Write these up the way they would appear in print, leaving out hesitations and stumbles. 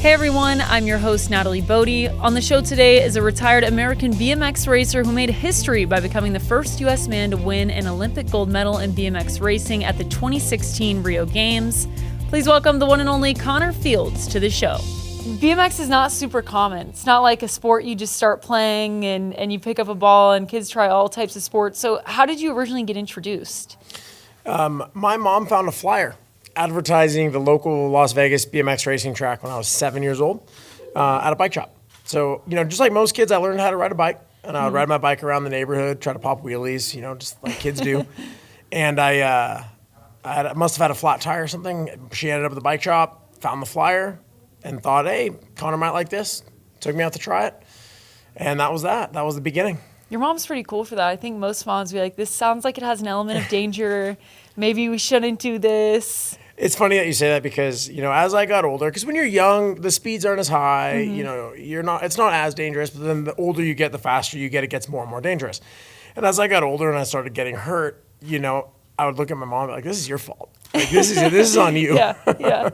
Hey everyone, I'm your host Natalie Bode. On the show today is a retired American BMX racer who made history by becoming the first U.S. man to win an Olympic gold medal in BMX racing at the 2016 Rio Games. Please welcome the one and only Connor Fields to the show. BMX is not super common. It's not like a sport you just start playing and you pick up a ball and kids try all types of sports. So how did you originally get introduced? My mom found a flyer advertising the local Las Vegas BMX racing track when I was 7 years old at a bike shop. So, just like most kids, I learned how to ride a bike. And I would ride my bike around the neighborhood, try to pop wheelies, just like kids do. And I must have had a flat tire or something. She ended up at the bike shop, found the flyer, and thought, hey, Connor might like this. Took me out to try it. And that was that. That was the beginning. Your mom's pretty cool for that. I think most moms would be like, this sounds like it has an element of danger. Maybe we shouldn't do this. It's funny that you say that because, as I got older, because when you're young, the speeds aren't as high, it's not as dangerous, but then the older you get, the faster you get, it gets more and more dangerous. And as I got older and I started getting hurt, I would look at my mom and be like, this is your fault. Like, this is on you. Yeah.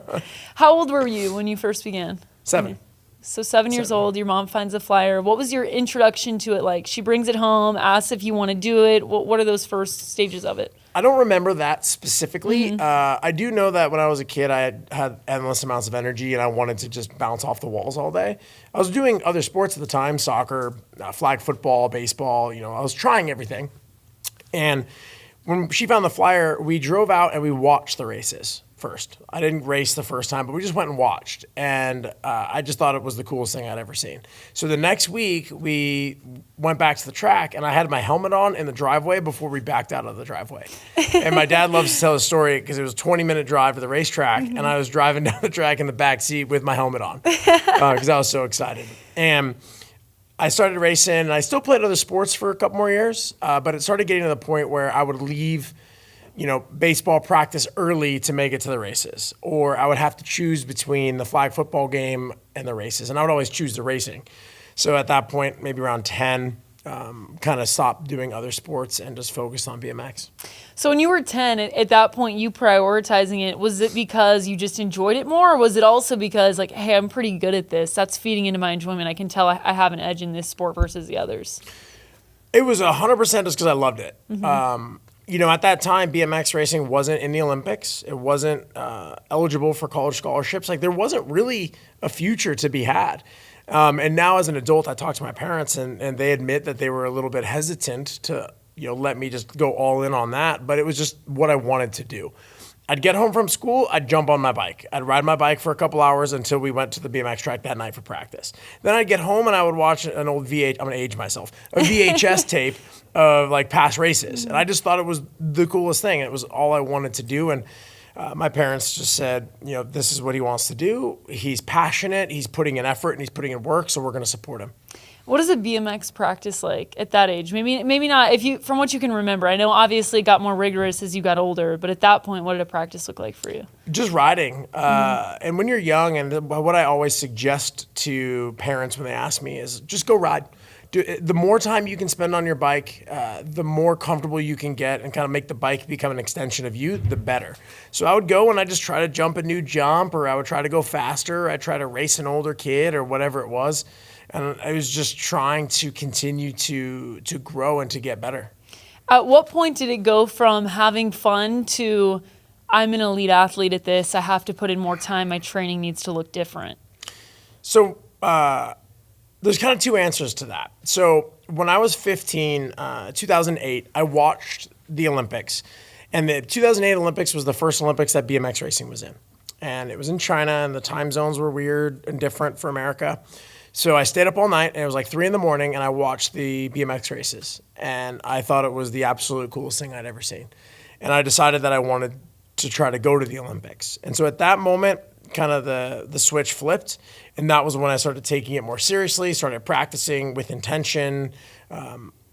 How old were you when you first began? 7. So 7 years old, your mom finds a flyer. What was your introduction to it like? She brings it home, asks if you want to do it. What are those first stages of it? I don't remember that specifically. I do know that when I was a kid, I had endless amounts of energy and I wanted to just bounce off the walls all day. I was doing other sports at the time, soccer, flag football, baseball. I was trying everything. And when she found the flyer, we drove out and we watched the races first. I didn't race the first time, but we just went and watched. And I just thought it was the coolest thing I'd ever seen. So the next week, we went back to the track, and I had my helmet on in the driveway before we backed out of the driveway. And my dad loves to tell the story because it was a 20-minute drive to the racetrack, and I was driving down the track in the back seat with my helmet on because I was so excited. And I started racing, and I still played other sports for a couple more years, but it started getting to the point where I would leave baseball practice early to make it to the races, or I would have to choose between the flag football game and the races, and I would always choose the racing. So at that point, maybe around 10, kind of stopped doing other sports and just focused on BMX. So when you were 10, at that point, you prioritizing it, was it because you just enjoyed it more, or was it also because like, hey, I'm pretty good at this, that's feeding into my enjoyment, I can tell I have an edge in this sport versus the others? It was 100% just because I loved it. At that time, BMX racing wasn't in the Olympics. It wasn't eligible for college scholarships. Like, there wasn't really a future to be had. And now as an adult, I talk to my parents, and they admit that they were a little bit hesitant to, let me just go all in on that. But it was just what I wanted to do. I'd get home from school, I'd jump on my bike. I'd ride my bike for a couple hours until we went to the BMX track that night for practice. Then I'd get home and I would watch an old I'm gonna age myself, a VHS tape of like past races. And I just thought it was the coolest thing. It was all I wanted to do. And my parents just said, this is what he wants to do. He's passionate, he's putting in effort, and he's putting in work, so we're gonna support him. What is a BMX practice like at that age? Maybe not, from what you can remember. I know obviously it got more rigorous as you got older, but at that point, what did a practice look like for you? Just riding. And when you're young, and what I always suggest to parents when they ask me is just go ride. The more time you can spend on your bike, the more comfortable you can get and kind of make the bike become an extension of you, the better. So I would go and I just try to jump a new jump, or I would try to go faster. I'd try to race an older kid or whatever it was. And I was just trying to continue to grow and to get better. At what point did it go from having fun to, I'm an elite athlete at this, I have to put in more time, my training needs to look different? So there's kind of two answers to that. So when I was 15, 2008, I watched the Olympics. And the 2008 Olympics was the first Olympics that BMX racing was in. And it was in China, and the time zones were weird and different for America. So I stayed up all night, and it was like 3 a.m, and I watched the BMX races. And I thought it was the absolute coolest thing I'd ever seen. And I decided that I wanted to try to go to the Olympics. And so at that moment, kind of the switch flipped. And that was when I started taking it more seriously, started practicing with intention,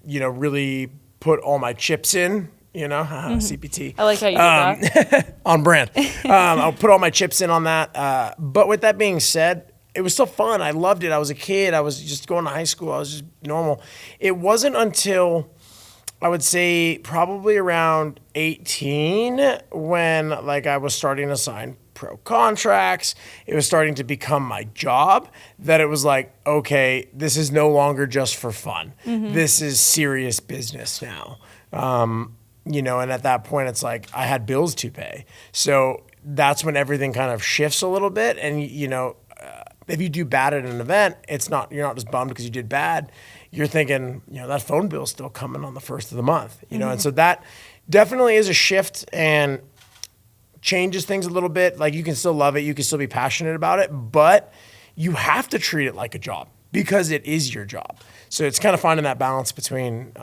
really put all my chips in. CPT. I like how you did that. On brand. I'll put all my chips in on that. But with that being said, it was still fun. I loved it. I was a kid. I was just going to high school. I was just normal. It wasn't until I would say probably around 18 when I was starting to sign pro contracts. It was starting to become my job, that it was like, okay, this is no longer just for fun. This is serious business now. And at that point, it's like I had bills to pay. So that's when everything kind of shifts a little bit. And, if you do bad at an event, you're not just bummed because you did bad. You're thinking, that phone bill's still coming on the first of the month, and so that definitely is a shift and changes things a little bit. Like, you can still love it, you can still be passionate about it, but you have to treat it like a job because it is your job. So it's kind of finding that balance between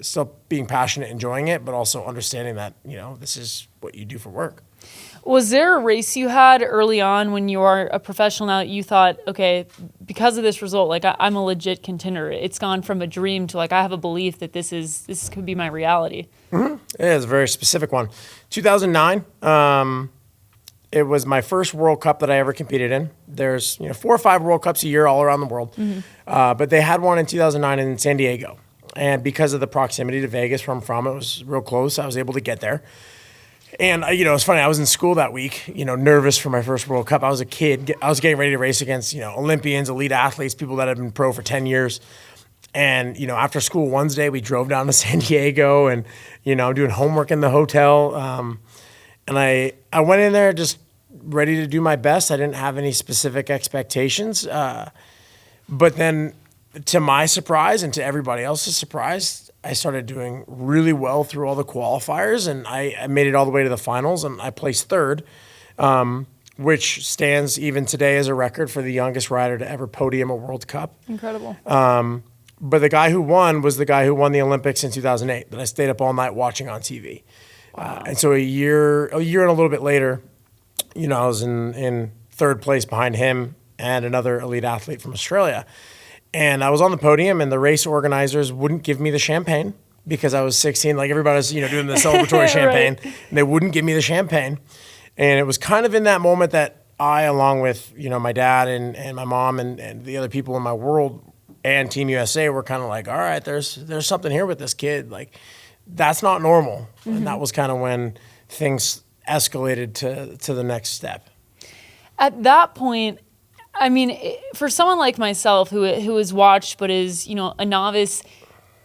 still being passionate, enjoying it, but also understanding that, this is what you do for work. Was there a race you had early on when you are a professional now that you thought, okay, because of this result, like I'm a legit contender? It's gone from a dream to like I have a belief that this could be my reality. Mm-hmm. Yeah, it's a very specific one. 2009, it was my first World Cup that I ever competed in. There's 4 or 5 World Cups a year all around the world, but they had one in 2009 in San Diego. And because of the proximity to Vegas where I'm from, it was real close. I was able to get there. And, it's funny, I was in school that week, nervous for my first World Cup. I was a kid. I was getting ready to race against, Olympians, elite athletes, people that had been pro for 10 years. And, after school Wednesday, we drove down to San Diego and, I'm doing homework in the hotel. And I went in there just ready to do my best. I didn't have any specific expectations. But then, to my surprise and to everybody else's surprise, I started doing really well through all the qualifiers, and I made it all the way to the finals, and I placed third, which stands even today as a record for the youngest rider to ever podium a World Cup. Incredible. But the guy who won was the guy who won the Olympics in 2008 that I stayed up all night watching on TV. Wow. And so a year and a little bit later, I was in third place behind him and another elite athlete from Australia. And I was on the podium, and the race organizers wouldn't give me the champagne because I was 16. Like, everybody was, doing the celebratory champagne, right. And they wouldn't give me the champagne. And it was kind of in that moment that I, along with, my dad and my mom and the other people in my world and Team USA were kind of like, all right, there's something here with this kid. Like, that's not normal. And that was kind of when things escalated to the next step. At that point, I mean, for someone like myself who has watched but is, a novice,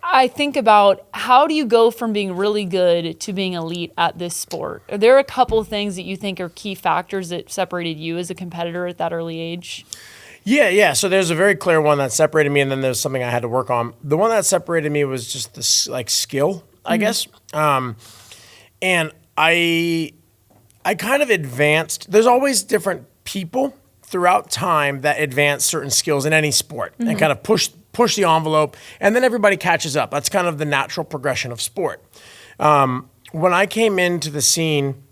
I think about how do you go from being really good to being elite at this sport? Are there a couple of things that you think are key factors that separated you as a competitor at that early age? Yeah. So there's a very clear one that separated me, and then there's something I had to work on. The one that separated me was just this skill, I guess. And I kind of advanced. There's always different people throughout time that advance certain skills in any sport and kind of push the envelope, and then everybody catches up. That's kind of the natural progression of sport. When I came into the scene,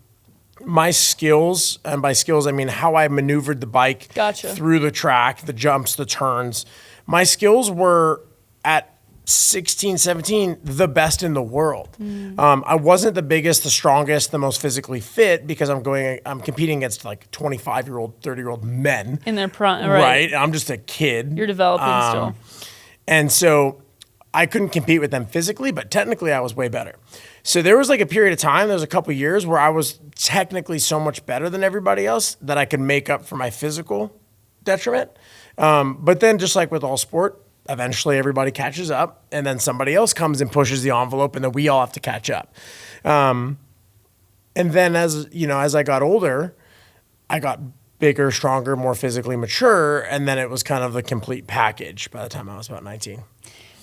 my skills, and by skills I mean how I maneuvered the bike through the track, the jumps, the turns, my skills were at 16, 17, the best in the world. I wasn't the biggest, the strongest, the most physically fit because I'm competing against like 25-year-old, 30-year-old men. In their prime, right? I'm just a kid. You're developing still. And so I couldn't compete with them physically, but technically I was way better. So there was like a period of time, there was a couple of years where I was technically so much better than everybody else that I could make up for my physical detriment. But then just like with all sport, eventually everybody catches up, and then somebody else comes and pushes the envelope, and then we all have to catch up. And then as I got older, I got bigger, stronger, more physically mature, and then it was kind of the complete package by the time I was about 19.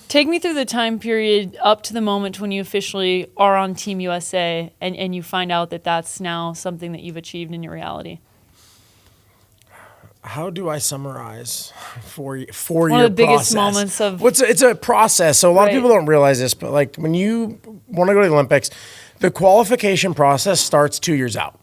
Take me through the time period up to the moment when you officially are on Team USA and you find out that that's now something that you've achieved in your reality. How do I summarize four-year process? One of the biggest moments of... It's a process. So a lot of people don't realize this, but like when you want to go to the Olympics, the qualification process starts 2 years out.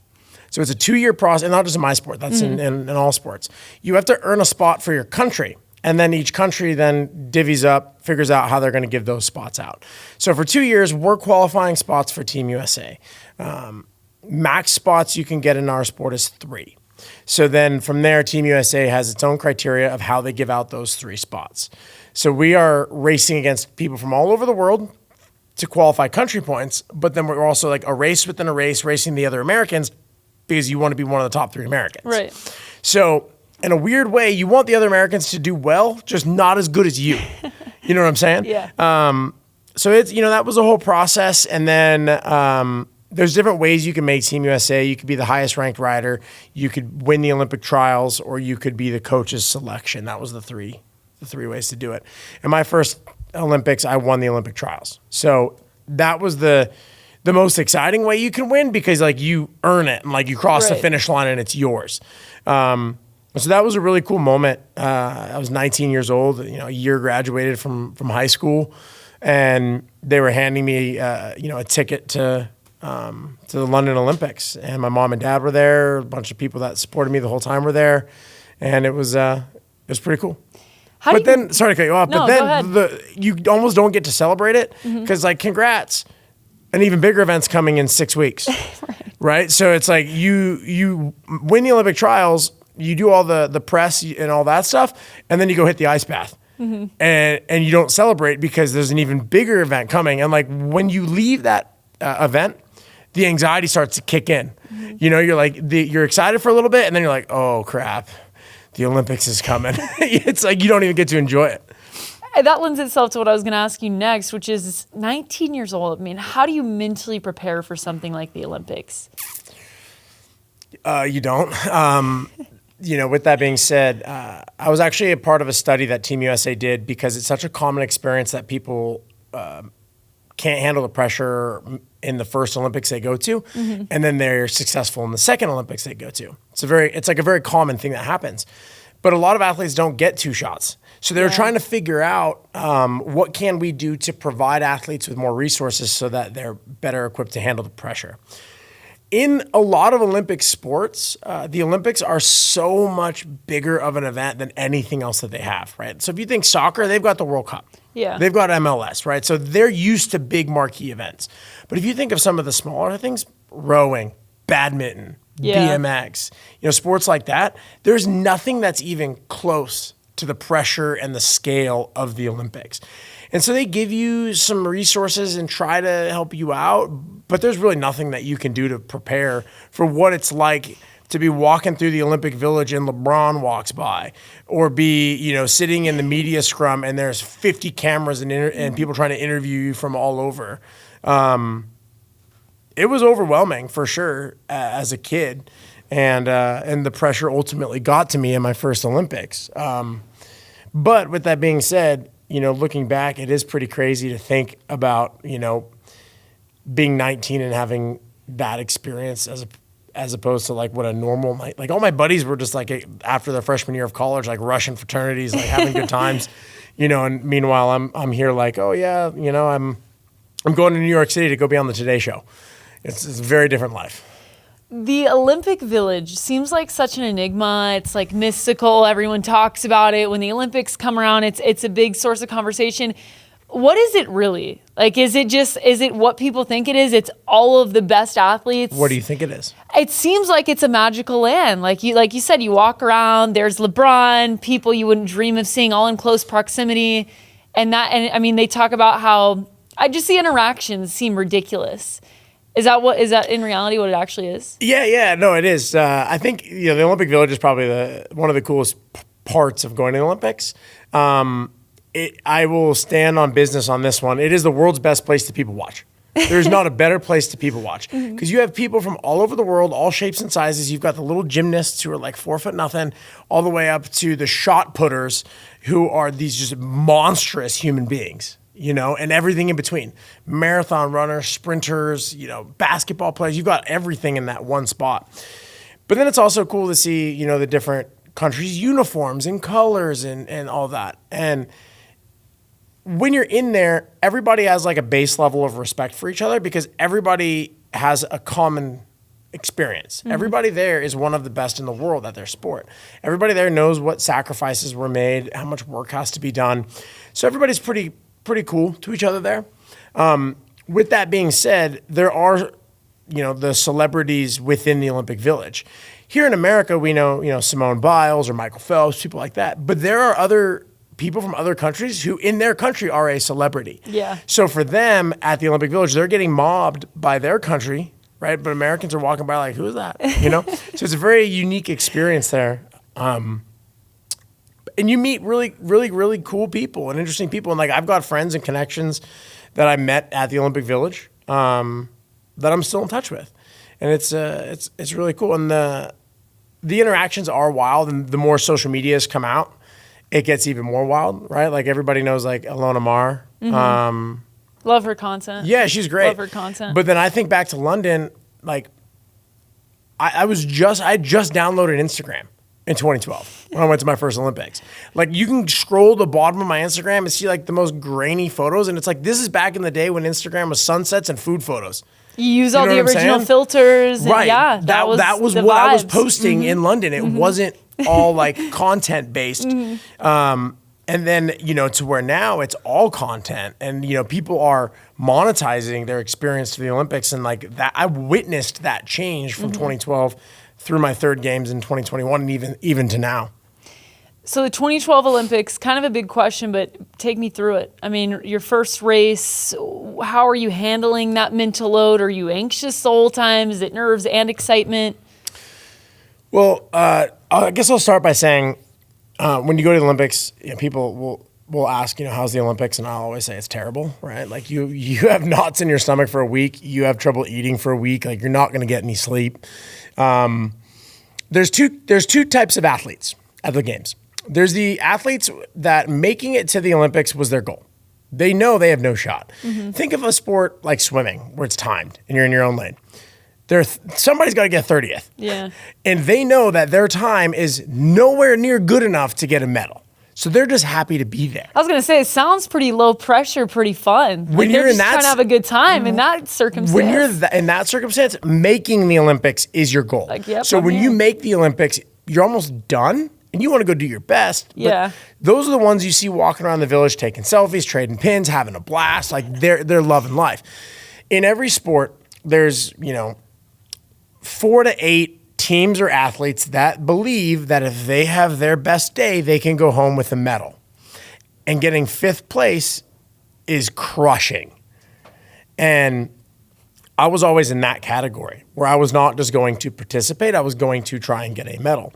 So it's a 2-year process, and not just in my sport, that's in all sports. You have to earn a spot for your country, and then each country then divvies up, figures out how they're going to give those spots out. So for 2 years, we're qualifying spots for Team USA. Max spots you can get in our sport is 3. So then from there, Team USA has its own criteria of how they give out those 3 spots. So we are racing against people from all over the world to qualify country points, but then we're also like a race within a race, racing the other Americans because you want to be one of the top 3 Americans. Right. So in a weird way, you want the other Americans to do well, just not as good as you. You know what I'm saying? Yeah. So it's, that was a whole process. And then there's different ways you can make Team USA. You could be the highest ranked rider. You could win the Olympic trials, or you could be the coach's selection. That was the three ways to do it. In my first Olympics, I won the Olympic trials. So that was the most exciting way you can win, because like you earn it and like you cross the finish line and it's yours. So that was a really cool moment. I was 19 years old, a year graduated from high school, and they were handing me, a ticket to the London Olympics, and my mom and dad were there. A bunch of people that supported me the whole time were there, and it was pretty cool. Sorry to cut you off, no, but then you almost don't get to celebrate it, because like, congrats, an even bigger event's coming in 6 weeks, right? So it's like you win the Olympic trials, you do all the press and all that stuff, and then you go hit the ice bath. And you don't celebrate because there's an even bigger event coming. And like, when you leave that event, the anxiety starts to kick in. You're like, you're excited for a little bit, and then you're like, oh crap, the Olympics is coming. It's like you don't even get to enjoy it. That lends itself to what I was going to ask you next, which is 19 years old. I mean, how do you mentally prepare for something like the Olympics? You don't. With that being said, I was actually a part of a study that Team USA did, because it's such a common experience that people can't handle the pressure in the first Olympics they go to, and then they're successful in the second Olympics they go to. It's like a very common thing that happens. But a lot of athletes don't get 2 shots. So they're trying to figure out what can we do to provide athletes with more resources so that they're better equipped to handle the pressure. In a lot of Olympic sports, the Olympics are so much bigger of an event than anything else that they have, right? So if you think soccer, they've got the World Cup. Yeah. They've got MLS, right? So they're used to big marquee events. But if you think of some of the smaller things, rowing, badminton, BMX, sports like that, there's nothing that's even close to the pressure and the scale of the Olympics. And so they give you some resources and try to help you out, but there's really nothing that you can do to prepare for what it's like to be walking through the Olympic Village and LeBron walks by, or be, sitting in the media scrum and there's 50 cameras and people trying to interview you from all over. It was overwhelming for sure as a kid, and the pressure ultimately got to me in my first Olympics. But with that being said, looking back, it is pretty crazy to think about, being 19 and having that experience as opposed to like what a normal night. Like all my buddies were just like after their freshman year of college, like rushing fraternities, like having good times, and meanwhile I'm here like, oh yeah, I'm going to New York City to go be on the Today Show. It's a very different life. The Olympic Village seems like such an enigma. It's like mystical. Everyone talks about it. When the Olympics come around, it's a big source of conversation. What is it really? Like, is it what people think it is? It's all of the best athletes. What do you think it is? It seems like it's a magical land. Like you said, you walk around, there's LeBron, people you wouldn't dream of seeing all in close proximity. And I mean, they talk about how the interactions seem ridiculous. Is that in reality what it actually is? Yeah, no, it is. I think the Olympic Village is probably one of the coolest parts of going to the Olympics. I will stand on business on this one. It is the world's best place to people watch. There's not a better place to people watch, because you have people from all over the world, all shapes and sizes. You've got the little gymnasts who are like 4'0", all the way up to the shot putters who are these just monstrous human beings. And everything in between. Marathon runners, sprinters, basketball players. You've got everything in that one spot. But then it's also cool to see, the different countries' uniforms and colors and all that. And when you're in there, everybody has like a base level of respect for each other, because everybody has a common experience. Everybody there is one of the best in the world at their sport. Everybody there knows what sacrifices were made, how much work has to be done. So everybody's pretty cool to each other there. With that being said, there are, the celebrities within the Olympic Village. Here in America, we know, Simone Biles or Michael Phelps, people like that. But there are other people from other countries who in their country are a celebrity. Yeah. So for them at the Olympic Village, they're getting mobbed by their country right? But Americans are walking by like, who is that? You know? So it's a very unique experience there. And you meet really, really, really cool people and interesting people. And like, I've got friends and connections that I met at the Olympic Village that I'm still in touch with. And it's really cool. And the interactions are wild. And the more social medias come out, it gets even more wild, right? Like everybody knows like Ilona Maher. Love her content. Yeah, she's great. Love her content. But then I think back to London, like I just downloaded Instagram in 2012 when I went to my first Olympics. Like you can scroll the bottom of my Instagram and see like the most grainy photos. And it's like, this is back in the day when Instagram was sunsets and food photos. You use all the original filters. And right. Yeah, that was what vibes. I was posting in London. It wasn't all like content based. And then, you know, to where now it's all content and, you know, people are monetizing their experience to the Olympics. And like that, I witnessed that change from 2012 through my third games in 2021 and even to now. So the 2012 Olympics, kind of a big question, but take me through it. I mean, your first race, how are you handling that mental load? Are you anxious the whole time? Is it nerves and excitement? Well, I guess I'll start by saying, when you go to the Olympics, you know, people will ask, you know, how's the Olympics? And I'll always say it's terrible, right? Like you have knots in your stomach for a week. You have trouble eating for a week. Like you're not going to get any sleep. There's two types of athletes at the games. There's the athletes that making it to the Olympics was their goal. They know they have no shot. Think of a sport like swimming where it's timed and you're in your own lane. Somebody's got to get 30th. Yeah. And they know that their time is nowhere near good enough to get a medal. So they're just happy to be there. I was going to say, it sounds pretty low pressure, pretty fun. When like you're they're in just trying to have a good time in that circumstance. When you're in that circumstance, making the Olympics is your goal. Like, yep, so I'm when in. you make the Olympics, you're almost done and you want to go do your best. Yeah. But those are the ones you see walking around the village, taking selfies, trading pins, having a blast. Like they're loving life. In every sport, there's, you know, 4 to 8 teams or athletes that believe that if they have their best day, they can go home with a medal. And getting 5th place is crushing. And I was always in that category where I was not just going to participate, I was going to try and get a medal.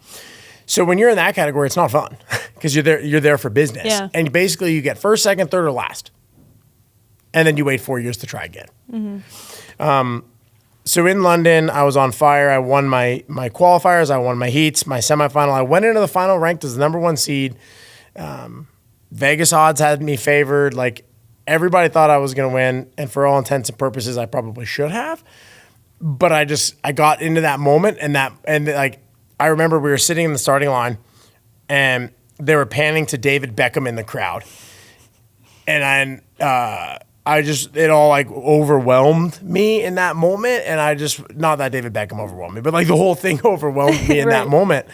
So when you're in that category, it's not fun because you're there for business. Yeah. And basically you get first, second, third, or last. And then you wait 4 years to try again. So in London, I was on fire. I won my qualifiers. I won my heats, my semifinal. I went into the final ranked as the number 1 seed. Vegas odds had me favored. Like everybody thought I was going to win. And for all intents and purposes, I probably should have. But I got into that moment and like, I remember we were sitting in the starting line and they were panning to David Beckham in the crowd. And it all like overwhelmed me in that moment. And not that David Beckham overwhelmed me, but like the whole thing overwhelmed me in Right. that moment.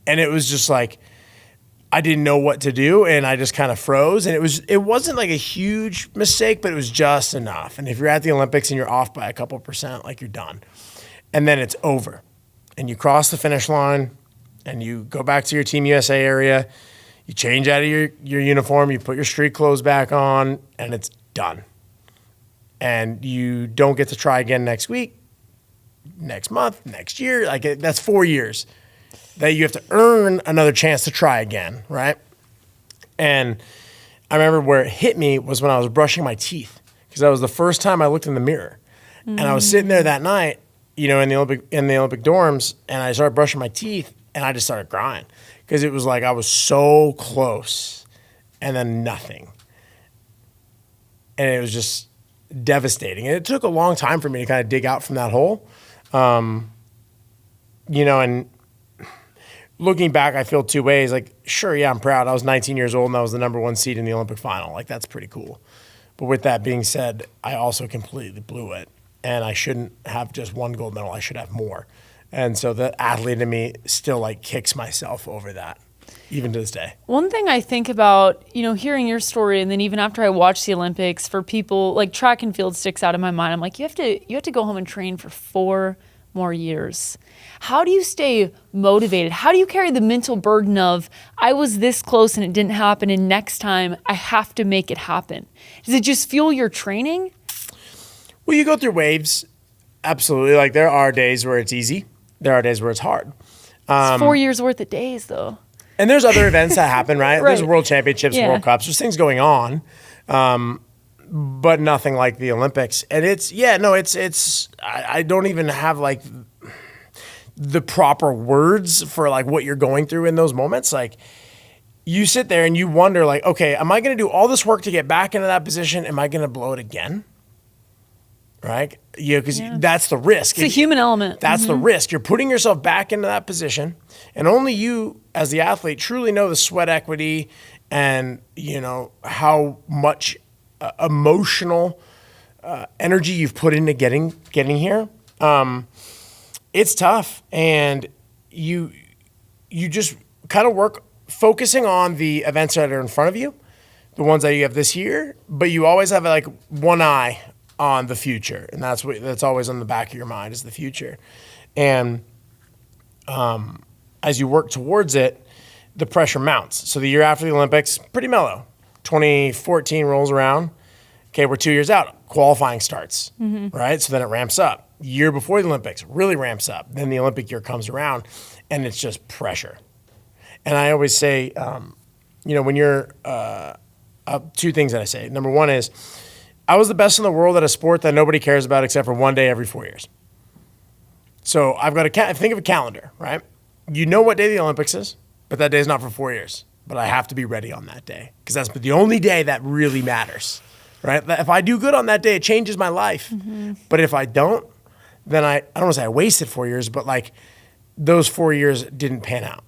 And it was just like, I didn't know what to do. And I just kind of froze. And it wasn't like a huge mistake, but it was just enough. And if you're at the Olympics and you're off by a couple percent, like you're done. And then it's over. And you cross the finish line and you go back to your Team USA area. You change out of your uniform, you put your street clothes back on, and it's done. And you don't get to try again next week, next month, next year. Like that's 4 years that you have to earn another chance to try again, right? And I remember where it hit me was when I was brushing my teeth because that was the first time I looked in the mirror. And I was sitting there that night, you know, in the Olympic dorms, and I started brushing my teeth, and I just started crying because it was like I was so close, and then nothing, and it was just devastating. And it took a long time for me to kind of dig out from that hole, you know. And looking back, I feel 2 ways. Like, sure, yeah, I'm proud. I was 19 years old, and I was the number 1 seed in the Olympic final. Like, that's pretty cool. But with that being said, I also completely blew it. And I shouldn't have just 1 gold medal. I should have more. And so the athlete in me still like kicks myself over that, even to this day. One thing I think about, you know, hearing your story, and then even after I watch the Olympics, for people like track and field sticks out in my mind. I'm like, you have to go home and train for 4 more years. How do you stay motivated? How do you carry the mental burden of, I was this close and it didn't happen, and next time I have to make it happen? Does it just fuel your training? Well, you go through waves. Absolutely. Like there are days where it's easy. There are days where it's hard. It's 4 years worth of days, though. And there's other events that happen, right? Right. There's world championships, Yeah. World Cups. There's things going on, but nothing like the Olympics. And I don't even have like the proper words for like what you're going through in those moments. Like you sit there and you wonder like, okay, am I going to do all this work to get back into that position? Am I going to blow it again? Right? Yeah, because that's the risk. It's a human element. That's the risk. You're putting yourself back into that position, and only you, as the athlete, truly know the sweat equity and how much emotional energy you've put into getting here. It's tough, and you just kind of work focusing on the events that are in front of you, the ones that you have this year, but you always have like one eye on the future, and that's always on the back of your mind is the future. And as you work towards it, the pressure mounts. So the year after the Olympics, pretty mellow. 2014 rolls around. Okay, we're 2 years out. Qualifying starts, right? So then it ramps up. Year before the Olympics really ramps up. Then the Olympic year comes around, and it's just pressure. And I always say, when you're two things that I say. Number one is, I was the best in the world at a sport that nobody cares about except for one day every 4 years. So I've got to think of a calendar, right? You know what day the Olympics is, but that day is not for 4 years. But I have to be ready on that day because that's the only day that really matters, right? If I do good on that day, it changes my life. But if I don't, then I don't want to say I wasted 4 years, but like those 4 years didn't pan out,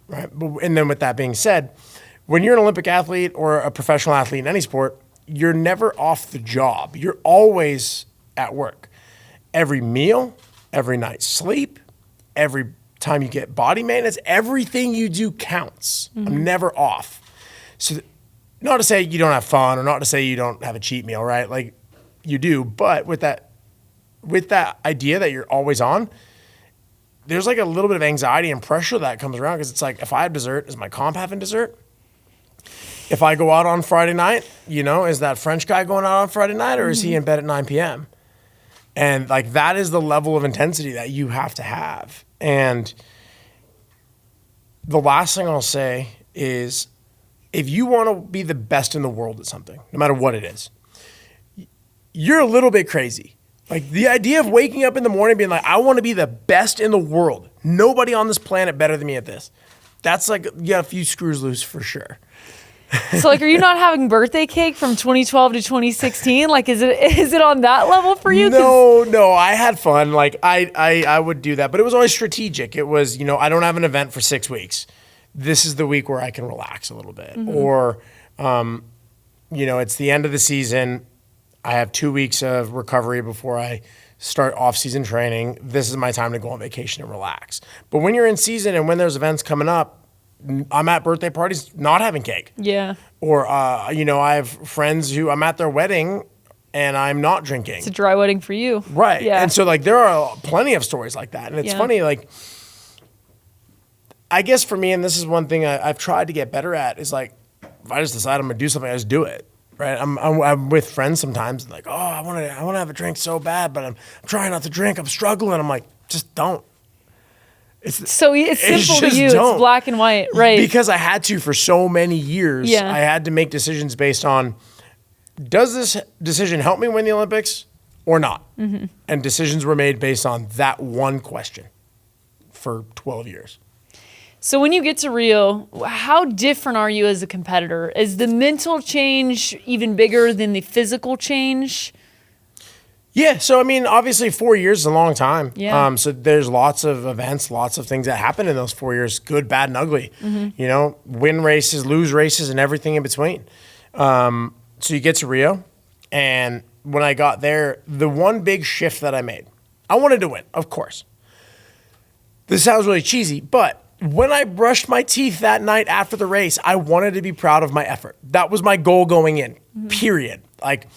right? And then with that being said, when you're an Olympic athlete or a professional athlete in any sport, you're never off the job. You're always at work. Every meal, every night's sleep, every time you get body maintenance, everything you do counts. I'm never off. So not to say you don't have fun or not to say you don't have a cheat meal, right? Like you do, but with that idea that you're always on, there's like a little bit of anxiety and pressure that comes around because it's like, if I have dessert, is my comp having dessert? If I go out on Friday night, is that French guy going out on Friday night or is he in bed at 9 p.m.? And like that is the level of intensity that you have to have. And the last thing I'll say is if you want to be the best in the world at something, no matter what it is, you're a little bit crazy. Like the idea of waking up in the morning being like, I want to be the best in the world. Nobody on this planet better than me at this. That's like, you got a few screws loose for sure. So like, are you not having birthday cake from 2012 to 2016? Like, is it on that level for you? No, I had fun. Like I would do that, but it was always strategic. It was, I don't have an event for 6 weeks. This is the week where I can relax a little bit. Or, it's the end of the season. I have 2 weeks of recovery before I start off-season training. This is my time to go on vacation and relax. But when you're in season and when there's events coming up, I'm at birthday parties not having cake. Yeah. Or, I have friends who I'm at their wedding and I'm not drinking. It's a dry wedding for you. Right. Yeah. And so, like, there are plenty of stories like that. And it's funny, like, I guess for me, and this is one thing I've tried to get better at, is like, if I just decide I'm going to do something, I just do it. Right. I'm with friends sometimes, like, oh, I want to have a drink so bad, but I'm trying not to drink. I'm struggling. I'm like, just don't. It's simple to you. Don't. It's black and white, right? Because I had to for so many years. Yeah. I had to make decisions based on, does this decision help me win the Olympics or not? And decisions were made based on that one question for 12 years. So when you get to Rio, how different are you as a competitor? Is the mental change even bigger than the physical change? Yeah, so I mean, obviously 4 years is a long time. Yeah. So there's lots of events, lots of things that happen in those 4 years, good, bad, and ugly. Win races, lose races, and everything in between. So you get to Rio, and when I got there, the one big shift that I made, I wanted to win, of course. This sounds really cheesy, but when I brushed my teeth that night after the race, I wanted to be proud of my effort. That was my goal going in, period. Like,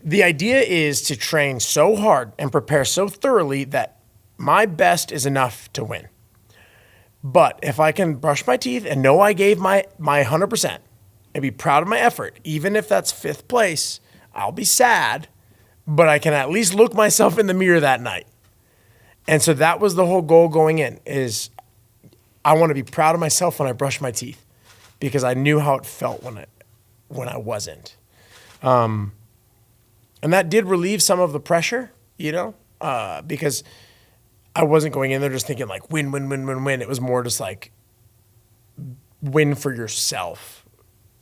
the idea is to train so hard and prepare so thoroughly that my best is enough to win. But if I can brush my teeth and know I gave my 100% and be proud of my effort, even if that's fifth place, I'll be sad, but I can at least look myself in the mirror that night. And so that was the whole goal going in, is I want to be proud of myself when I brush my teeth, because I knew how it felt when I wasn't. And that did relieve some of the pressure, because I wasn't going in there just thinking like win, win, win, win, win. It was more just like win for yourself,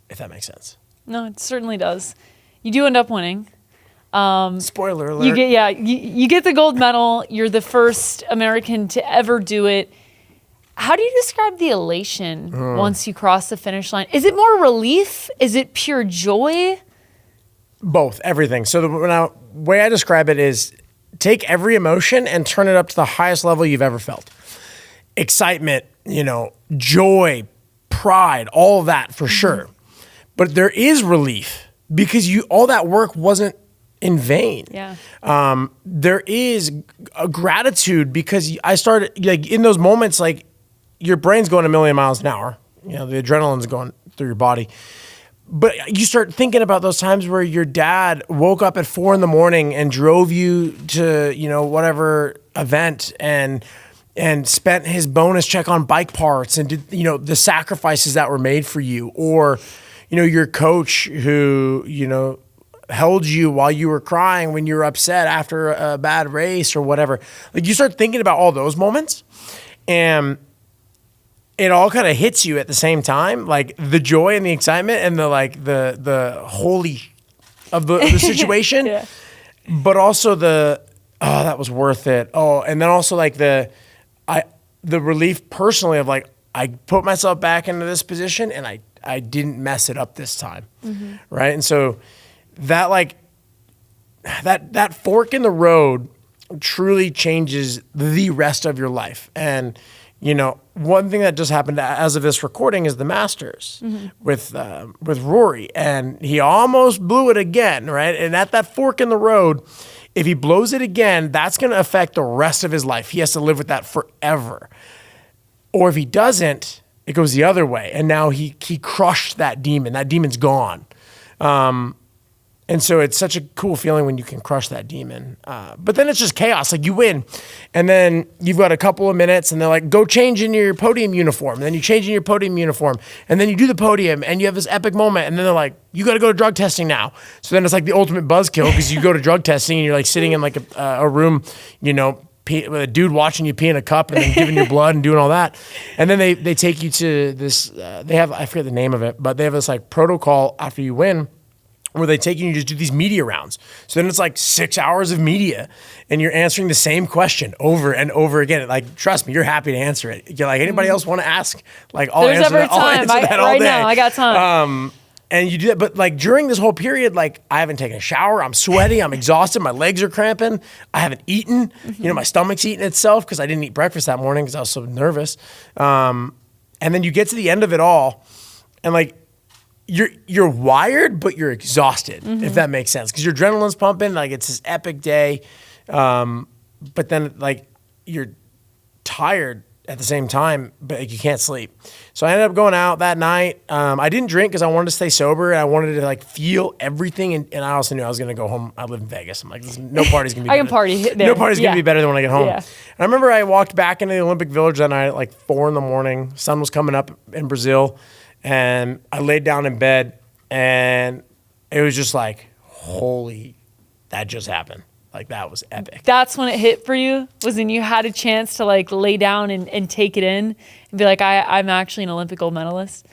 if that makes sense. No, it certainly does. You do end up winning. Spoiler alert. You get the gold medal. You're the first American to ever do it. How do you describe the elation once you cross the finish line? Is it more relief? Is it pure joy? Both, everything. So the way I describe it is take every emotion and turn it up to the highest level you've ever felt. Excitement, joy, pride, all of that for sure. But there is relief because all that work wasn't in vain. Yeah. There is a gratitude because I started like in those moments, like your brain's going a million miles an hour. The adrenaline's going through your body. But you start thinking about those times where your dad woke up at 4 a.m. and drove you to, whatever event and spent his bonus check on bike parts and did, the sacrifices that were made for you. Or, your coach who, held you while you were crying when you were upset after a bad race or whatever. Like you start thinking about all those moments and it all kind of hits you at the same time, like the joy and the excitement and the holy of the situation, Yeah. but also that was worth it. Oh, and then also like the relief personally of like I put myself back into this position and I didn't mess it up this time, right? And so that like that fork in the road truly changes the rest of your life. And one thing that just happened as of this recording is the Masters with Rory, and he almost blew it again, right? And at that fork in the road, if he blows it again, that's going to affect the rest of his life. He has to live with that forever. Or if he doesn't, it goes the other way, and now he crushed that demon. That demon's gone. And so it's such a cool feeling when you can crush that demon. But then it's just chaos. Like you win, and then you've got a couple of minutes, and they're like, go change in your podium uniform. And then you change in your podium uniform, and then you do the podium, and you have this epic moment. And then they're like, you got to go to drug testing now. So then it's like the ultimate buzzkill because you go to drug testing, and you're like sitting in like a room, with a dude watching you pee in a cup and then giving your blood and doing all that. And then they take you to this, I forget the name of it, but they have this like protocol after you win, where they take you and you just do these media rounds. So then it's like 6 hours of media and you're answering the same question over and over again. Like, trust me, you're happy to answer it. You're like, anybody else want to ask? Like, I'll answer that all right day. Now, I got time. And you do that. But like during this whole period, like I haven't taken a shower. I'm sweaty. I'm exhausted. My legs are cramping. I haven't eaten. My stomach's eating itself because I didn't eat breakfast that morning because I was so nervous. And then you get to the end of it all and like, you're wired, but you're exhausted, if that makes sense. Because your adrenaline's pumping, like it's this epic day. But then like you're tired at the same time, but like, you can't sleep. So I ended up going out that night. I didn't drink because I wanted to stay sober and I wanted to like feel everything. And I also knew I was going to go home. I live in Vegas. I'm like, no party's going to be I can party there. No party's going to be better than when I get home. Yeah. And I remember I walked back into the Olympic Village that night at like 4 a.m. Sun was coming up in Brazil. And I laid down in bed and it was just like, holy, that just happened. Like that was epic. That's when it hit for you, was when you had a chance to like lay down and take it in and be like, I'm actually an Olympic gold medalist.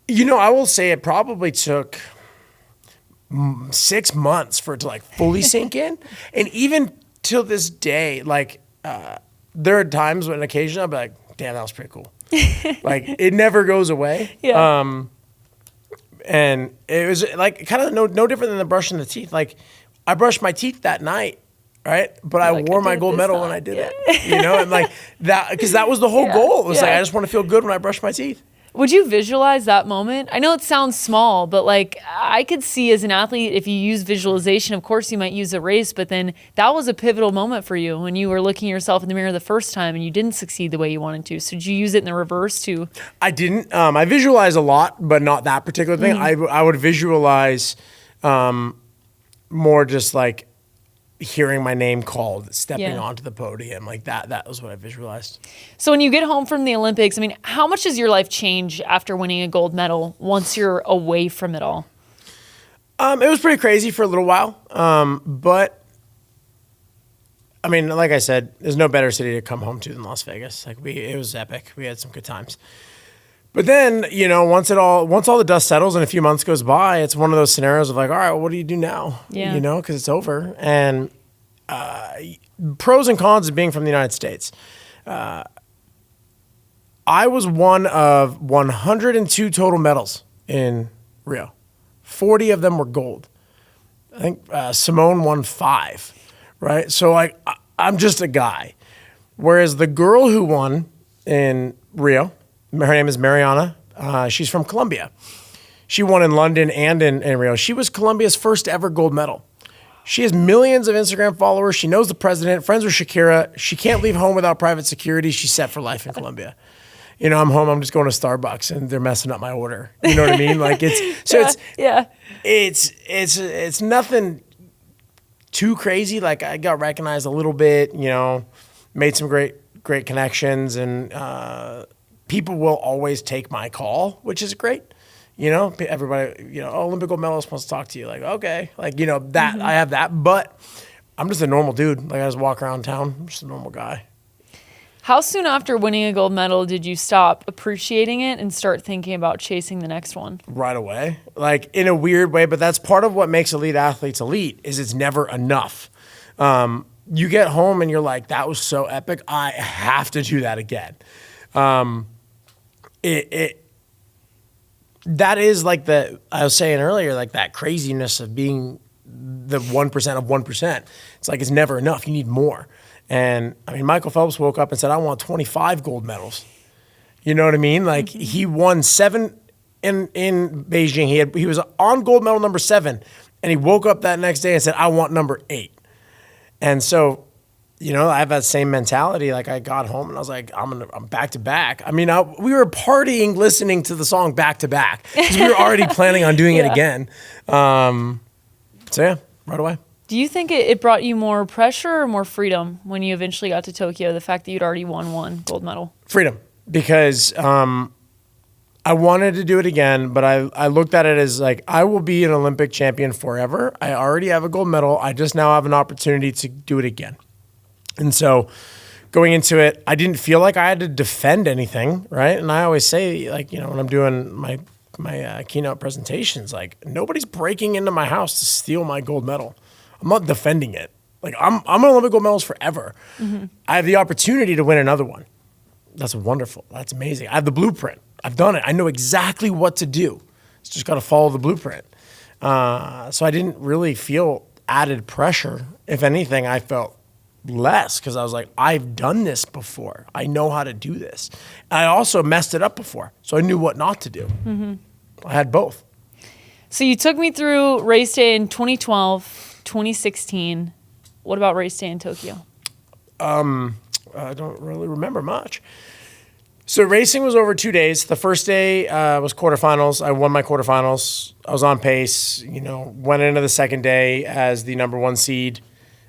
I will say it probably took 6 months for it to like fully sink in. And even till this day, like there are times when occasionally I'll be like, damn, that was pretty cool. Like it never goes away. Yeah. And it was like kind of no different than the brushing the teeth. Like I brushed my teeth that night, right? But I wore my gold medal when I did it, and like that, because that was the whole goal. It was like, I just want to feel good when I brush my teeth. Would you visualize that moment? I know it sounds small, but like I could see as an athlete, if you use visualization, of course you might use a race, but then that was a pivotal moment for you when you were looking yourself in the mirror the first time and you didn't succeed the way you wanted to. So did you use it in the reverse too? I didn't. I visualize a lot, but not that particular thing. I would visualize more just like hearing my name called, stepping Yeah. onto the podium, like that was what I visualized. So when you get home from the Olympics, I mean, how much does your life change after winning a gold medal once you're away from it all? It was pretty crazy for a little while, but I mean, like I said, there's no better city to come home to than Las Vegas. Like it was epic. We had some good times. But then, once all the dust settles and a few months goes by, it's one of those scenarios of like, all right, well, what do you do now? Yeah. Because it's over. And pros and cons of being from the United States. I was one of 102 total medals in Rio. 40 of them were gold. I think Simone won 5, right? So I'm just a guy. Whereas the girl who won in Rio, her name is Mariana. She's from Colombia. She won in London and in Rio. She was Colombia's first ever gold medal. She has millions of Instagram followers. She knows the president, friends with Shakira. She can't leave home without private security. She's set for life in Colombia. I'm home. I'm just going to Starbucks and they're messing up my order. You know what I mean? Like it's nothing too crazy. Like I got recognized a little bit, made some great connections, and people will always take my call, which is great. Everybody, Olympic gold medalist wants to talk to you. Like, okay, like, that I have that, but I'm just a normal dude. Like I just walk around town. I'm just a normal guy. How soon after winning a gold medal did you stop appreciating it and start thinking about chasing the next one? Right away, like in a weird way, but that's part of what makes elite athletes elite is it's never enough. You get home and you're like, that was so epic. I have to do that again. That is like I was saying earlier, like that craziness of being the 1% of 1%. It's like, it's never enough. You need more. And I mean, Michael Phelps woke up and said, I want 25 gold medals. You know what I mean? Like he won 7 in Beijing. He was on gold medal number 7, and he woke up that next day and said, I want number 8. And so, I have that same mentality. Like I got home and I was like, I'm back to back. I mean, we were partying, listening to the song back to back because we were already planning on doing it again. So yeah, right away. Do you think it brought you more pressure or more freedom when you eventually got to Tokyo, the fact that you'd already won 1 gold medal? Freedom, because I wanted to do it again, but I looked at it as like, I will be an Olympic champion forever. I already have a gold medal. I just now have an opportunity to do it again. And so going into it, I didn't feel like I had to defend anything, right? And I always say, like, when I'm doing my keynote presentations, like, nobody's breaking into my house to steal my gold medal. I'm not defending it. Like, I'm an Olympic gold medalist forever. Mm-hmm. I have the opportunity to win another one. That's wonderful. That's amazing. I have the blueprint. I've done it. I know exactly what to do. It's just got to follow the blueprint. So I didn't really feel added pressure. If anything, I felt less because I was like, I've done this before. I know how to do this. I also messed it up before, so I knew what not to do. Mm-hmm. I had both. So you took me through race day in 2012, 2016. What about race day in Tokyo? I don't really remember much. So racing was over 2 days. The first day was quarterfinals. I won my quarterfinals. I was on pace, went into the second day as the number 1 seed.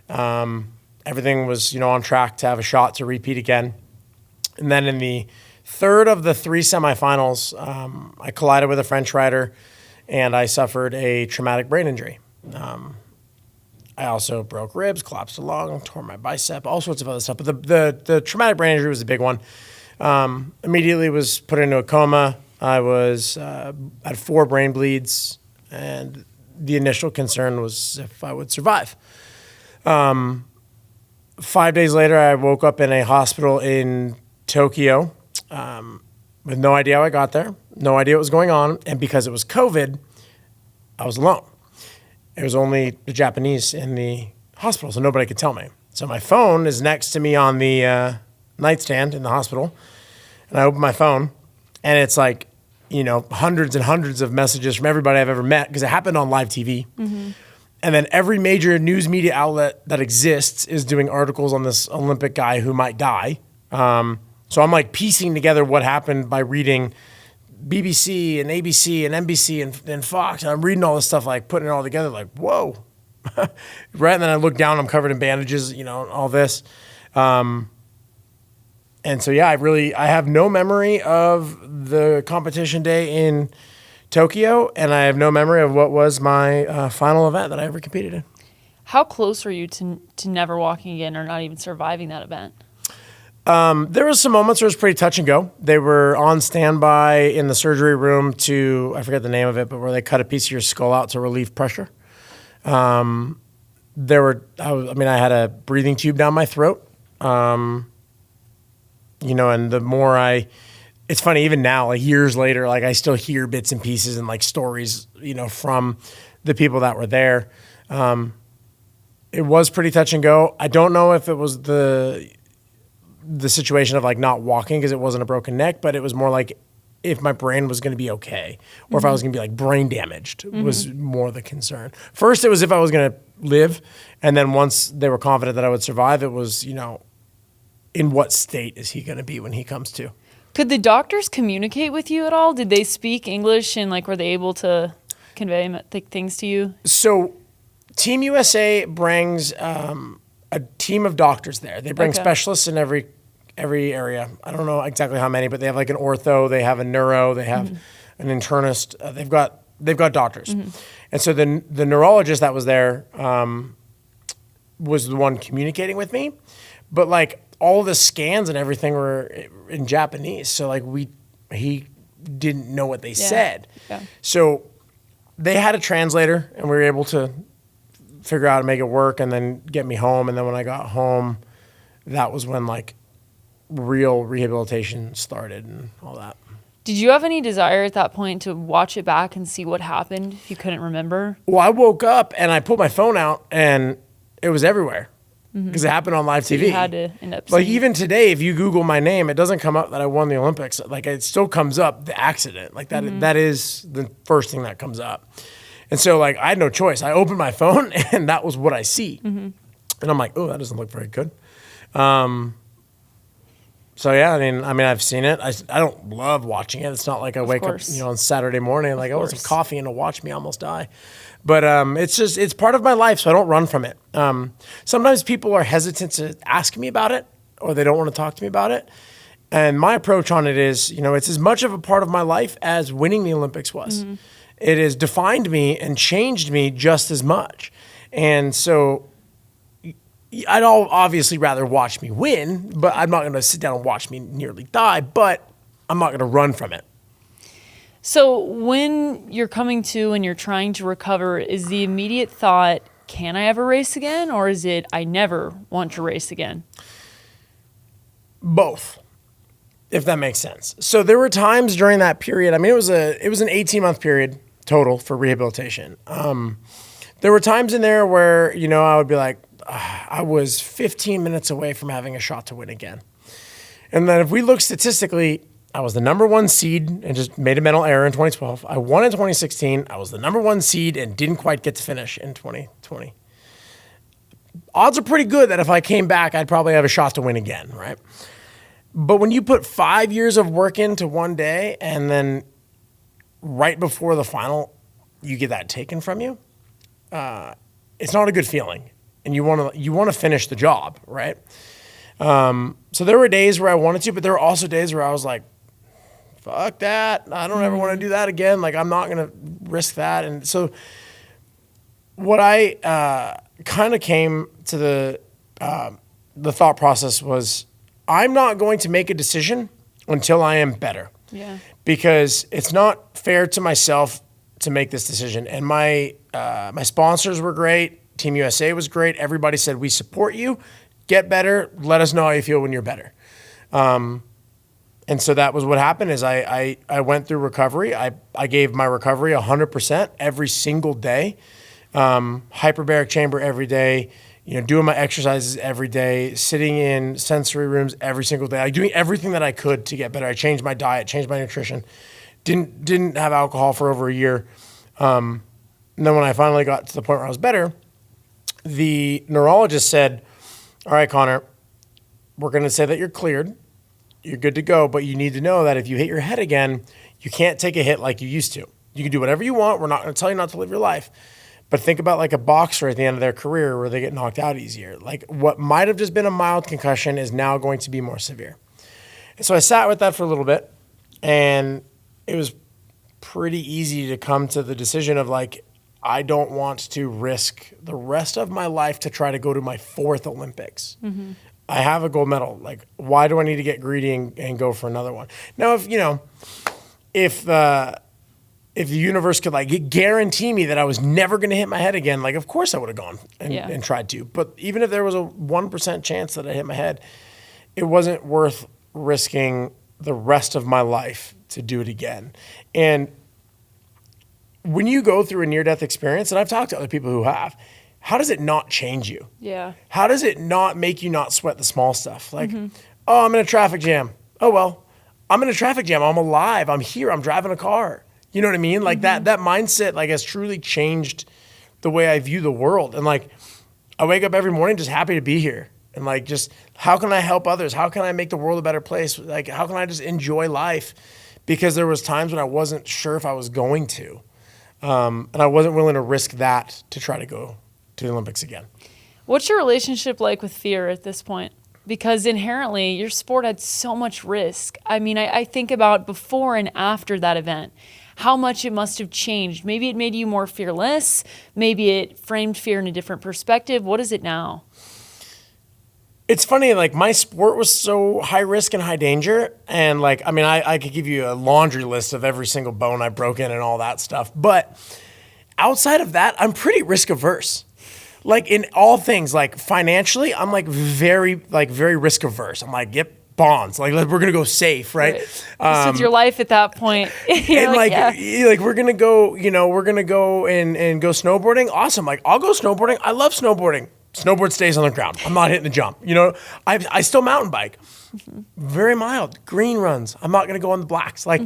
Everything was, on track to have a shot to repeat again. And then in the third of the 3 semifinals, I collided with a French rider and I suffered a traumatic brain injury. I also broke ribs, collapsed a lung, tore my bicep, all sorts of other stuff. But the traumatic brain injury was the big one. Immediately was put into a coma. I had 4 brain bleeds, and the initial concern was if I would survive. 5 days later, I woke up in a hospital in Tokyo with no idea how I got there, no idea what was going on. And because it was COVID, I was alone. It was only the Japanese in the hospital, so nobody could tell me. So my phone is next to me on the nightstand in the hospital. And I open my phone, and it's like, hundreds and hundreds of messages from everybody I've ever met because it happened on live TV. Mm-hmm. And then every major news media outlet that exists is doing articles on this Olympic guy who might die. So I'm like piecing together what happened by reading BBC and ABC and NBC and Fox. And I'm reading all this stuff, like putting it all together like, whoa, right? And then I look down, I'm covered in bandages, all this. And so, yeah, I have no memory of the competition day in Tokyo, and I have no memory of what was my final event that I ever competed in. How close were you to never walking again or not even surviving that event? There was some moments where it was pretty touch and go. They were on standby in the surgery room I forget the name of it, but where they cut a piece of your skull out to relieve pressure. I had a breathing tube down my throat. And the more it's funny, even now, like years later, like I still hear bits and pieces and like stories, from the people that were there. It was pretty touch and go. I don't know if it was the situation of like not walking because it wasn't a broken neck, but it was more like if my brain was going to be okay or if I was going to be like brain damaged was more the concern. First, it was if I was going to live. And then once they were confident that I would survive, it was, in what state is he going to be when he comes to? Could the doctors communicate with you at all? Did they speak English and like were they able to convey things to you? So Team USA brings a team of doctors there. They bring specialists in every area. I don't know exactly how many, but they have like an ortho, they have a neuro, they have an internist. They've got doctors. And so the neurologist that was there was the one communicating with me. But like all the scans and everything were in Japanese. So like he didn't know what they said. Yeah. So they had a translator and we were able to figure out how to make it work and then get me home. And then when I got home, that was when like real rehabilitation started and all that. Did you have any desire at that point to watch it back and see what happened if you couldn't remember? Well, I woke up and I pulled my phone out and it was everywhere because it happened on live TV. You had to end up like seeing. even today, if you Google my name, it doesn't come up that I won the Olympics. Like it still comes up the accident. Like that. That is the first thing that comes up. And so like I had no choice. I opened my phone and that was what I see. And I'm like, oh, that doesn't look very good. So yeah, I mean, I've seen it. I don't love watching it. It's not like I wake up, on Saturday morning like I want some coffee and to watch me almost die. But it's part of my life, so I don't run from it. Sometimes people are hesitant to ask me about it, or they don't want to talk to me about it. And my approach on it is, it's as much of a part of my life as winning the Olympics was. It has defined me and changed me just as much. And so I'd obviously rather watch me win, but I'm not going to sit down and watch me nearly die, but I'm not going to run from it. So when you're coming to and you're trying to recover, is the immediate thought, can I ever race again? Or is it, I never want to race again? Both, if that makes sense. So there were times during that period, it was an 18-month period total for rehabilitation. There were times in there where, I would be like, I was 15 minutes away from having a shot to win again. And then if we look statistically, I was the number one seed and just made a mental error in 2012. I won in 2016. I was the number one seed and didn't quite get to finish in 2020. Odds are pretty good that if I came back, I'd probably have a shot to win again, right? But when you put 5 years of work into one day and then right before the final, you get that taken from you, it's not a good feeling. And you want to finish the job, right? So there were days where I wanted to, but there were also days where I was like, fuck that. I don't ever want to do that again. Like, I'm not going to risk that. And so what I kind of came to the thought process was, I'm not going to make a decision until I am better. Yeah. Because it's not fair to myself to make this decision. And my sponsors were great. Team USA was great. Everybody said, we support you. Get better. Let us know how you feel when you're better. And so that was what happened is I went through recovery. I gave my recovery 100% every single day. Hyperbaric chamber every day, doing my exercises every day, sitting in sensory rooms every single day, doing everything that I could to get better. I changed my diet, changed my nutrition, didn't have alcohol for over a year. And then when I finally got to the point where I was better, the neurologist said, all right, Connor, we're going to say that you're cleared. You're good to go, but you need to know that if you hit your head again, you can't take a hit like you used to. You can do whatever you want. We're not going to tell you not to live your life. But think about like a boxer at the end of their career where they get knocked out easier. Like what might have just been a mild concussion is now going to be more severe. And so I sat with that for a little bit, and it was pretty easy to come to the decision of like, I don't want to risk the rest of my life to try to go to my 4th Olympics. I have a gold medal. Like, why do I need to get greedy and go for another one? Now, if the universe could like guarantee me that I was never going to hit my head again, like, of course I would have gone and tried to. But even if there was a 1% chance that I hit my head, it wasn't worth risking the rest of my life to do it again. And when you go through a near-death experience, and I've talked to other people who have, how does it not change you? Yeah. How does it not make you not sweat the small stuff? Like, oh, I'm in a traffic jam. Oh, well, I'm in a traffic jam. I'm alive. I'm here. I'm driving a car. You know what I mean? Like that mindset like has truly changed the way I view the world. And like, I wake up every morning just happy to be here. And like, just how can I help others? How can I make the world a better place? Like, how can I just enjoy life? Because there was times when I wasn't sure if I was going to. And I wasn't willing to risk that to try to go to the Olympics again. What's your relationship like with fear at this point? Because inherently, your sport had so much risk. I mean, I think about before and after that event, how much it must have changed. Maybe it made you more fearless. Maybe it framed fear in a different perspective. What is it now? It's funny, like my sport was so high risk and high danger. And like, I mean, I could give you a laundry list of every single bone I broke in and all that stuff. But outside of that, I'm pretty risk averse. Like in all things, like financially, I'm like very risk averse. I'm like, yep, bonds. Like we're going to go safe, right? This is your life at that point. And like we're going to go, we're going to go and go snowboarding. Awesome. Like I'll go snowboarding. I love snowboarding. Snowboard stays on the ground. I'm not hitting the jump. I still mountain bike. Very mild. Green runs. I'm not going to go on the blacks. Like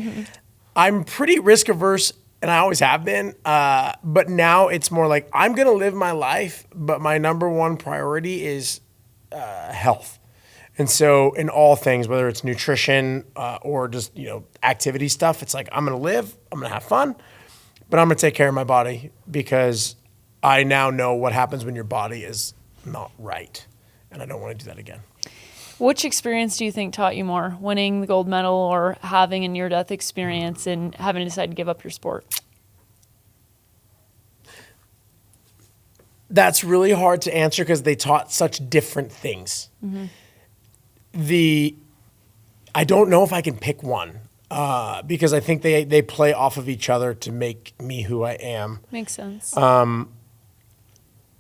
I'm pretty risk averse, and I always have been. But now it's more like I'm going to live my life, but my number one priority is health. And so in all things, whether it's nutrition or just, activity stuff, it's like I'm going to live, I'm going to have fun, but I'm going to take care of my body because I now know what happens when your body is not right. And I don't want to do that again. Which experience do you think taught you more, winning the gold medal or having a near-death experience and having to decide to give up your sport? That's really hard to answer because they taught such different things. I don't know if I can pick one because I think they play off of each other to make me who I am. Makes sense.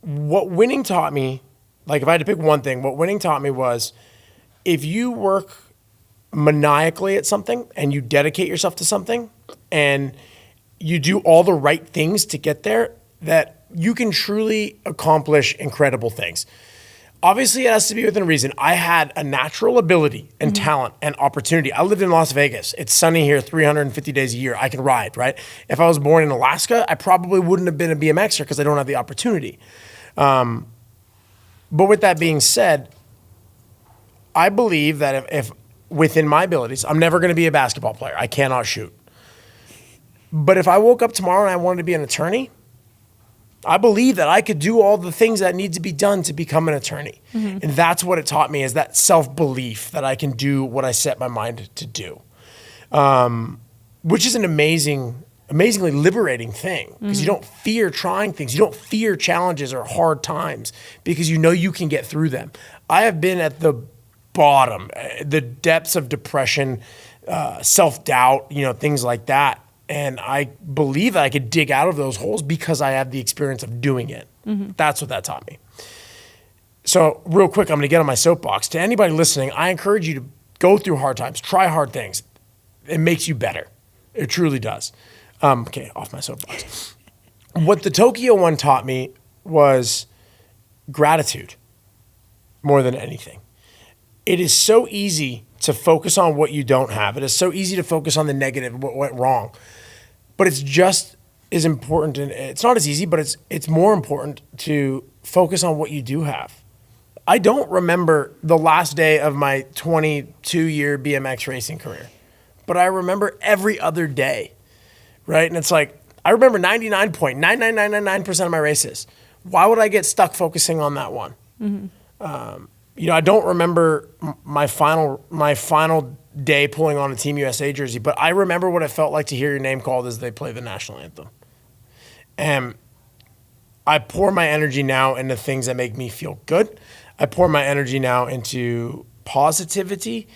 What winning taught me, like if I had to pick one thing, what winning taught me was if you work maniacally at something and you dedicate yourself to something and you do all the right things to get there, that you can truly accomplish incredible things. Obviously, it has to be within reason. I had a natural ability and talent and opportunity. I lived in Las Vegas. It's sunny here 350 days a year. I can ride, right? If I was born in Alaska, I probably wouldn't have been a BMXer because I don't have the opportunity. But with that being said, I believe that if within my abilities, I'm never going to be a basketball player. I cannot shoot. But if I woke up tomorrow and I wanted to be an attorney, I believe that I could do all the things that need to be done to become an attorney. And that's what it taught me, is that self-belief that I can do what I set my mind to do, which is an amazingly liberating thing because you don't fear trying things. You don't fear challenges or hard times because you know you can get through them. I have been at the bottom, the depths of depression, self-doubt, things like that. And I believe that I could dig out of those holes because I have the experience of doing it. That's what that taught me. So real quick, I'm going to get on my soapbox. To anybody listening, I encourage you to go through hard times, try hard things. It makes you better. It truly does. Okay, off my soapbox. What the Tokyo one taught me was gratitude more than anything. It is so easy to focus on what you don't have. It is so easy to focus on the negative, what went wrong. But it's just as important, and it's not as easy, but it's more important to focus on what you do have. I don't remember the last day of my 22-year BMX racing career, but I remember every other day, right? And it's like, I remember 99.99999% of my races. Why would I get stuck focusing on that one? I don't remember my final day pulling on a Team USA jersey, but I remember what it felt like to hear your name called as they play the national anthem. And I pour my energy now into things that make me feel good. I pour my energy now into positivity.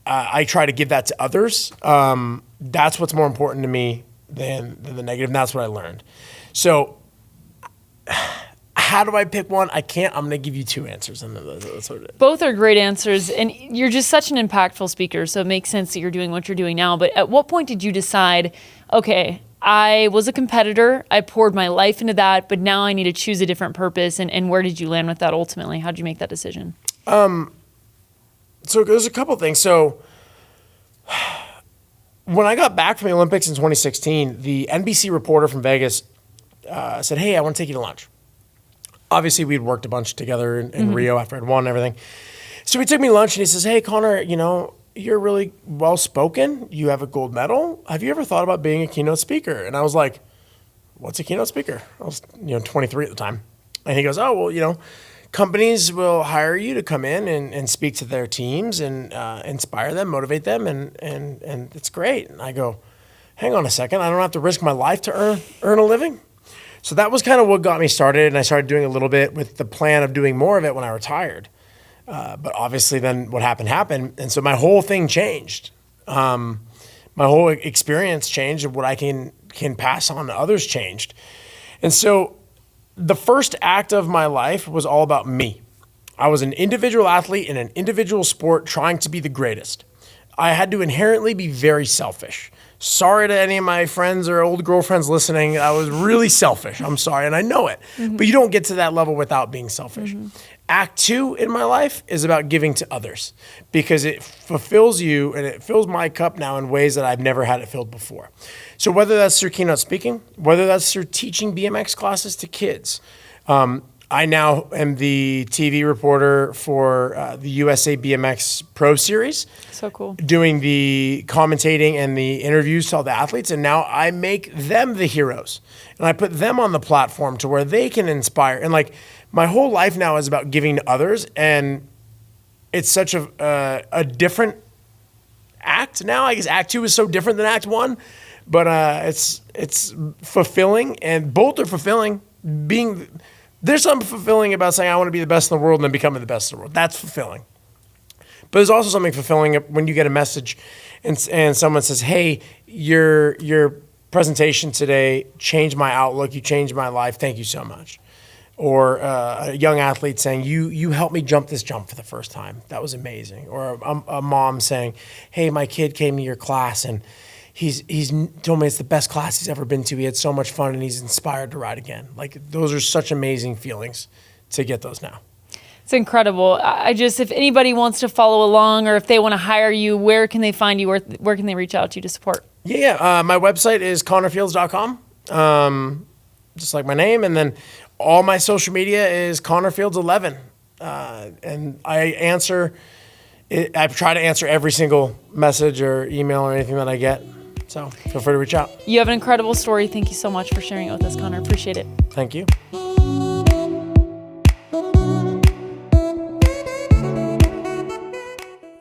I try to give that to others. That's what's more important to me than the negative, and that's what I learned. So how do I pick one? I can't. I'm going to give you two answers. And that's what it is. Both are great answers, and you're just such an impactful speaker, so it makes sense that you're doing what you're doing now. But at what point did you decide, okay, I was a competitor, I poured my life into that, but now I need to choose a different purpose, and where did you land with that ultimately? How did you make that decision? So there's a couple things. So when I got back from the Olympics in 2016, the NBC reporter from Vegas said, hey, I want to take you to lunch. Obviously, we'd worked a bunch together in Rio after I'd won and everything. So he took me to lunch and he says, hey, Connor, you're really well-spoken. You have a gold medal. Have you ever thought about being a keynote speaker? And I was like, what's a keynote speaker? I was 23 at the time. And he goes, oh, well, companies will hire you to come in and speak to their teams and inspire them, motivate them, and it's great. And I go, hang on a second. I don't have to risk my life to earn a living? So that was kind of what got me started, and I started doing a little bit with the plan of doing more of it when I retired. But obviously then what happened, and so my whole thing changed. My whole experience changed, and what I can pass on to others changed. And so the first act of my life was all about me. I was an individual athlete in an individual sport trying to be the greatest. I had to inherently be very selfish. Sorry to any of my friends or old girlfriends listening. I was really selfish. I'm sorry, and I know it. But you don't get to that level without being selfish. Act 2 in my life is about giving to others because it fulfills you and it fills my cup now in ways that I've never had it filled before. So whether that's through keynote speaking, whether that's through teaching BMX classes to kids, I now am the TV reporter for the USA BMX Pro Series. So cool. Doing the commentating and the interviews to all the athletes. And now I make them the heroes. And I put them on the platform to where they can inspire. And my whole life now is about giving to others. And it's such a different act now. I guess Act 2 is so different than Act 1. But it's fulfilling. And both are fulfilling. There's something fulfilling about saying I want to be the best in the world and then becoming the best in the world. That's fulfilling. But there's also something fulfilling when you get a message and someone says, hey, your presentation today changed my outlook. You changed my life. Thank you so much. Or a young athlete saying, you helped me jump this jump for the first time. That was amazing. Or a mom saying, hey, my kid came to your class and he's told me it's the best class he's ever been to. He had so much fun and he's inspired to ride again. Those are such amazing feelings to get those now. It's incredible. If anybody wants to follow along or if they want to hire you, where can they find you? Where can they reach out to you to support? Yeah. My website is connorfields.com, just like my name. And then all my social media is connorfields11. And I try to answer every single message or email or anything that I get. So feel free to reach out. You have an incredible story. Thank you so much for sharing it with us, Connor. Appreciate it. Thank you.